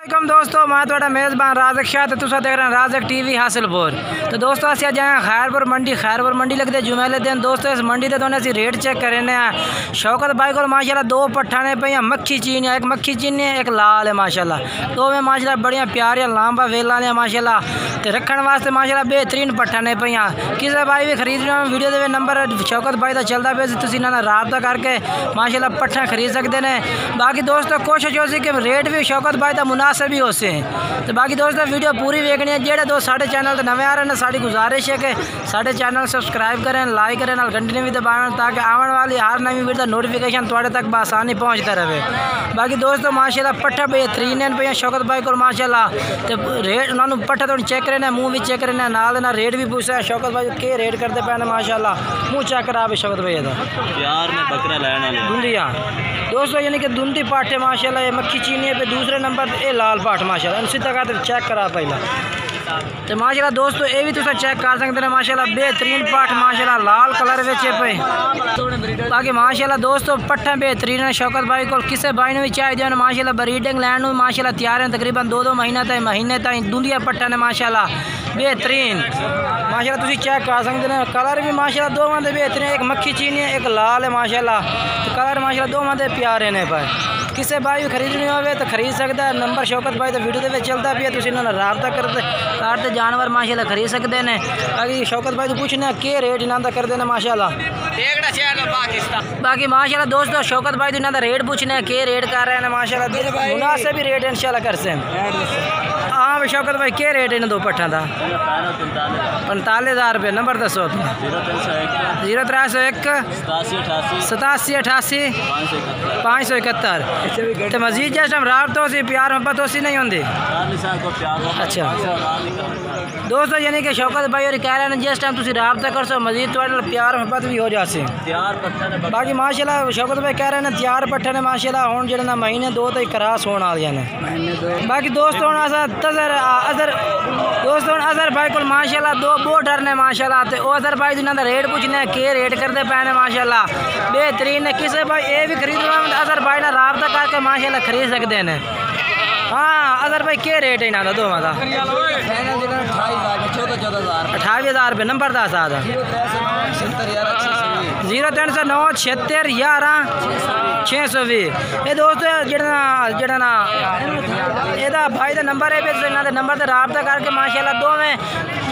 वालेकुम दोस्तों, मैं थोड़ा मेज़बान राज़क शाह तो तुसा देख रहे हैं राज़क टीवी हासिलपुर। तो दोस्तों अस जाए खैरपुर मंडी लगते जुमेले दिन। दोस्तों इस मंडी के दोनों असी रेट चेक करने हैं। शौकत भाई को माशाल्लाह दो पट्ठा ने पे मक्खी चीनी, एक मक्खी चीनी है, एक लाल है माशाल्लाह। दो में माशाल्लाह बढ़िया प्यारियां लांबा वेला ने माशाल्लाह। तो रखने वास्ते माशाल्लाह बेहतरीन पट्ठा ने पे। किसी भाई भी खरीदना वीडियो के नंबर शौकत भाई का चलता पे तुम इन्होंने रबता करके माशाल्लाह पट्ठा खरीद सकते हैं। बाकी दोस्तों कोशिश हो सी कि रेट भी शौकत भाई का मुनासिब भी हो से। तो बाकी दोस्तों वीडियो पूरी देखनी है। जेडे दोस्त साढ़े चैनल तो नवे आ रहे हैं, साड़ी गुजारिश है कि साढ़े चैनल सब्सक्राइब करें, लाइक करें, घंटी ने भी दबाएं ताकि आने वाली हर नवी वीडियो नोटिफिकेशन थोड़े तक बसानी पहुँचता रहे। बाकी दोस्तों माशाल्लाह पट्ठा बेहतरीन है पे शौकत भाई को माशाल्लाह। तो रेट उन्होंने पट्ठा थोड़ी चेक करना, मुँह भी चेक करना, नाल ना रेट भी पूछा है शौकत भाई के रेट करते पे माशाल्लाह। मुँह चेक करा भी शौकत भाई का प्यार में बकरा लाना धुंधिया दोस्तों, यानी कि धुंधी पाठ है माशाल्लाह। ये मक्खी चीनी है पे दूसरे नंबर ये लाल पाठ माशाल्लाह। इसी तरह तो चेक करा पहला तो माशाल्लाह दोस्तों ये भी तुम चेक कर सकते हैं माशाल्लाह। बेहतरीन पाठ माशाल्लाह लाल कलर में पे। बाकी माशाल्लाह दोस्तों पट्ठा बेहतरीन है शौकत भाई को। किसी भाई ने भी चाहिए माशाल्लाह ब्रीडिंग लैंड में माशाल्लाह तैयार है। तकरीबन दो महीने तक दुंधिया पट्ठा ने माशाल्लाह बेहतरीन माशाल्लाह तुम चेक कर सकते हैं। कलर भी माशाल्लाह दो मांदे बेहतरीन, एक मक्खी चीनी है, एक लाल है माशाल्लाह। तो कलर माशाल्लाह दो मांदे प्यारे ने पे। किसी भाई भी खरीदनी हो तो खरीद सकता है। नंबर शौकत भाई तो वीडियो के चलता भी है, तुम इन्होंने रबता करते जानवर माशाल्लाह खरीद सकते हैं। बाकी शौकत भाई तो पूछना के रेट इन्होंने करते हैं माशाल्लाह। बाकी माशाल्लाह दोस्तों शौकत भाई तो इन्होंने रेट पूछने के रेट कर रहे हैं माशाल्लाह। मुनासिब भी रेट इंशाल्लाह कर से। हाँ भाई शौकत भाई के रेट इन दो पट्ठा का 45,000 रुपये। नंबर दसो 0301 87 88 571। तो मजीद जिस टाइम रबता हो सी प्यार मोहब्बत हो सी नहीं होंगी। अच्छा दोस्तों यानी कि शौकत भाई और कह रहे हैं जिस टाइम तुम रबता कर सो मजीद थोड़े प्यार मोहब्बत भी हो जाए। बाकी माशाल्लाह शौकत भाई कह रहे हैं तैयार पट्ठे ने माशाल्लाह हूँ जो महीने दो तो क्रॉस होने वाले हैं। बाकी दोस्तों अजहर भाई को माशाल्लाह दो बोटर ने माशाल्लाह। तो अजहर भाई इन्होंने रेट पूछने के रेट करते पे ने माशाल्लाह बेहतरीन है। किसी भाई ये भी खरीदना अजहर भाई ने रबता करके माशाल्लाह खरीद सकते हैं। हाँ अजहर भाई के रेट है इन्होंने दो का 28,000 रुपये। नंबर 10 0309 76 11 620। ये दोस्तों जड़ा ना यदा भाई का नंबर है इन्होंने नंबर से रबता करके माशाल्लाह दो में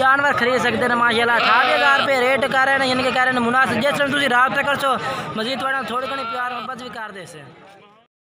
जानवर खरीद सकते हैं माशाल्लाह। 28,000 रुपये रेट कर रहे हैं, यानी कि कह रहे हैं मुनासिब। जिस टाइम तुम रबता कर सो मजीद थोड़ा घनी प्यार मोहब्बत भी कर दे से।